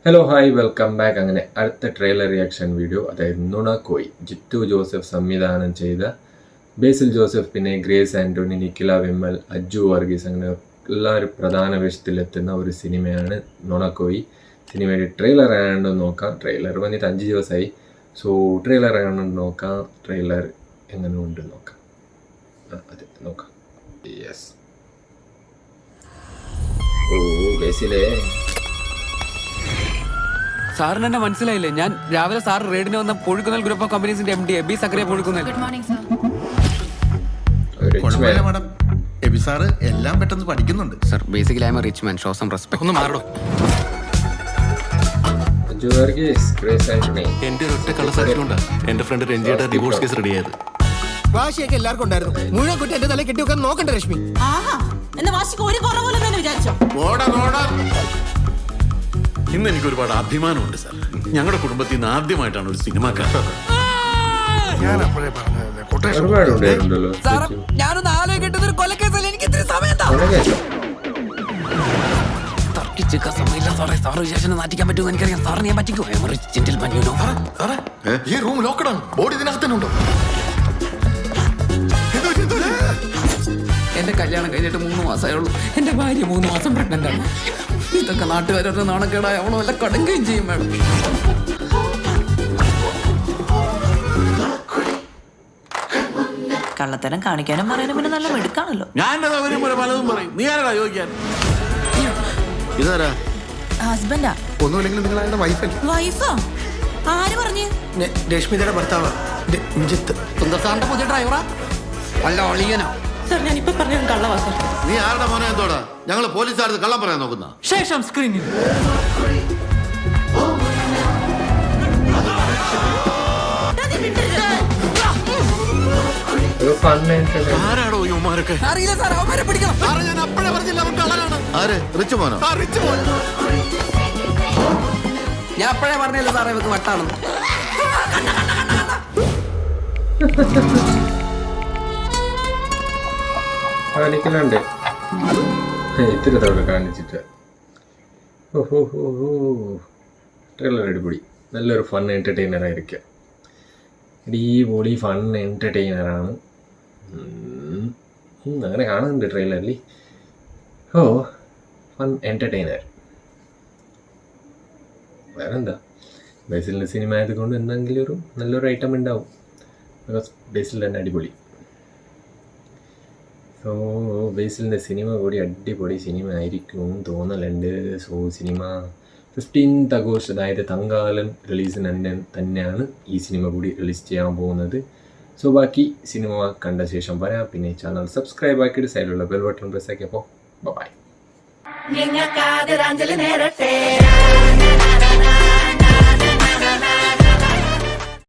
Hello hi welcome back. അങ്ങനെ അടുത്ത trailer reaction video, അതായത് നുണക്കോയ്. ജിത്തു ജോസഫ് സംവിധാനം ചെയ്ത, ബേസിൽ ജോസഫ്, പിന്നെ ഗ്രേസ് ആൻ്റണി, നിഖില വിമൽ, അജ്ജു വർഗീസ്, അങ്ങനെ എല്ലാവരും പ്രധാന വേഷത്തിലെത്തുന്ന ഒരു സിനിമയാണ് നുണക്കോയ്. സിനിമയുടെ ട്രെയിലർ ആയതുകൊണ്ട് നോക്കാം. ട്രെയിലർ വന്നിട്ട് 5 ദിവസമായി. സോ ട്രെയിലർ ആയതുകൊണ്ട് നോക്കാം. ട്രെയിലർ എങ്ങനെ ഉണ്ട് നോക്കാം. അതെ നോക്കാം. യെസ്. ഓ ബേസിലേ, സാറിന് എന്നെ മനസ്സിലായില്ലേ? ഞാൻ രാവിലെ സാർ റേഡിന് വന്ന പൊഴുക്കുന്നൽ ഗ്രൂപ്പ് ഓഫ് കമ്പനീസിന്റെ MD Aby Zachariah Pozhukkunnel. Good morning sir. Madam, Aby sir എല്ലാം പെട്ടെന്ന് പഠിക്കുന്നുണ്ട്. Sir basically I am a rich man, show some respect. ഒന്ന് മാറോ. അജ്ജു വർഗീസ്, ഗ്രേസ് ആൻ്റണി. എന്റെ ഒറ്റ കള്ളസാക്ഷിയുണ്ട് എന്റെ ഫ്രണ്ട് രഞ്ജിയുടെ ഡിവോഴ്സ് കേസ് റെഡിയായത്. വാശിയൊക്കെ എല്ലാവർക്കും ഉണ്ടായിരുന്നു. മുഴുവൻ കുട്ടി എന്റെ തല കെട്ടി വെക്കാൻ നോക്കണ്ട രശ്മി. ആഹാ, എന്ന വാശിക്ക് ഒരു കുറവുമില്ലെന്ന് തന്നെ വിചാരിച്ചോ? ഇന്ന് എനിക്ക് ഒരുപാട് അഭിമാനമുണ്ട് സാർ. ഞങ്ങളുടെ കുടുംബത്തിൽ നിന്ന് ആദ്യമായിട്ടാണ് ഒരു സിനിമാക്കാരൻ. ഞാൻ അപ്പോഴേ പറഞ്ഞതല്ലേ, കൊട്ടേഷൻ ഒരുപാട് ഉണ്ടായിരുന്നല്ലോ. സാർ ഞാനൊന്ന് ആലോചിക്കേണ്ടത് ഒരു കൊലക്കേസല്ല. എനിക്ക് ഇത്തിരി സമയം തർക്കിച്ചേക്ക സമയമില്ല സാറേ. സാറ് വിശേഷം നാട്ടിക്കാൻ പറ്റുമോ എനിക്കറിയാം. സാറിന് ഞാൻ പറ്റിക്കോ? ഈ റൂം ലോക്കഡാണ്. ബോഡി ഇതിനകത്ത് തന്നെ ഉണ്ടോ? എന്റെ കല്യാണം കഴിഞ്ഞിട്ട് 3 മാസമേ ഉള്ളൂ. എന്റെ ഭാര്യ 3 മാസം പ്രഗ്നന്റ് ആണ്. ഇതൊക്കെ നാട്ടുകാരുടെ നാണക്കേടായ അവളോ വല്ല കടങ്കുകയും ചെയ്യും മേഡം. കള്ളത്തരം കാണിക്കാനും പറയാനും പിന്നെ നല്ല മെടുക്കാണല്ലോ. ഞാൻ പലതും പറയും. നീ ആരാ ചോദിക്കാൻ? ഇതാരാ? ഹസ്ബൻഡാ? ഒന്നുമില്ലെങ്കിൽ നിങ്ങൾ അയാളുടെ വൈഫല്ലേ? വൈഫാ? ആര് പറഞ്ഞു? രശ്മിതയുടെ ഭർത്താവ് രഞ്ജിത്ത്. സുന്ദർസാറിന്റെ പുതിയ ഡ്രൈവറാ? അല്ല ഒളിയനോ? സർ ഞാൻ ഇപ്പൊ പറഞ്ഞ കള്ളവാ സർ. നീ ആരുടെ മോനെ എന്തോടാ? ഞങ്ങള് പോലീസുകാർക്ക് കള്ളം പറയാൻ നോക്കുന്ന. ശേഷം സ്ക്രീനിൽ ആരാടോ യുമാരൊക്കെ? അറിയില്ല സാർ, അവന്മാരെ പിടിക്കണം. ഞാൻ അപ്പോഴേ പറഞ്ഞില്ല അവൻ കള്ളനാണ്. ആര്? റിച്ച് മോനോ? ഞാൻ അപ്പോഴേ പറഞ്ഞില്ല സാറേ ഇവർക്ക് വട്ടാണെന്ന്. കാണിക്കലുണ്ട് ഇത്തിരി തവണ കാണിച്ചിട്ട്. ഓഹോ ട്രെയിലർ അടിപൊളി. നല്ലൊരു ഫൺ എൻ്റർടൈനർ ആയിരിക്കും. അടിപൊളി ഫൺ എൻ്റർടൈനറാണ്. അങ്ങനെ കാണുന്നുണ്ട് ട്രെയിലറിൽ. ഓ ഫൺ എൻ്റർടൈനർ. വേറെന്താ, ബേസിലിൻ്റെ സിനിമ ആയതുകൊണ്ട് എന്തെങ്കിലും ഒരു നല്ലൊരു ഐറ്റം ഉണ്ടാവും. ബിക്കോസ് ബേസിൽ തന്നെ അടിപൊളി. സോ ബേസിലിൻ്റെ സിനിമ കൂടി അടിപൊളി സിനിമ ആയിരിക്കും തോന്നലുണ്ട്. സോ സിനിമ 15th August, അതായത് തങ്കാലൻ റിലീസിന് തന്നെയാണ് ഈ സിനിമ കൂടി റിലീസ് ചെയ്യാൻ പോകുന്നത്. സോ ബാക്കി സിനിമ കണ്ട ശേഷം പറയാം. പിന്നെ ചാനൽ സബ്സ്ക്രൈബ് ആക്കിയിട്ട് സൈഡിലുള്ള ബെൽ ബട്ടൺ പ്രസ് ആക്കിയപ്പോൾ ബൈ. നിങ്ങൾക്ക് ആദരാഞ്ജലി നേരട്ടെ.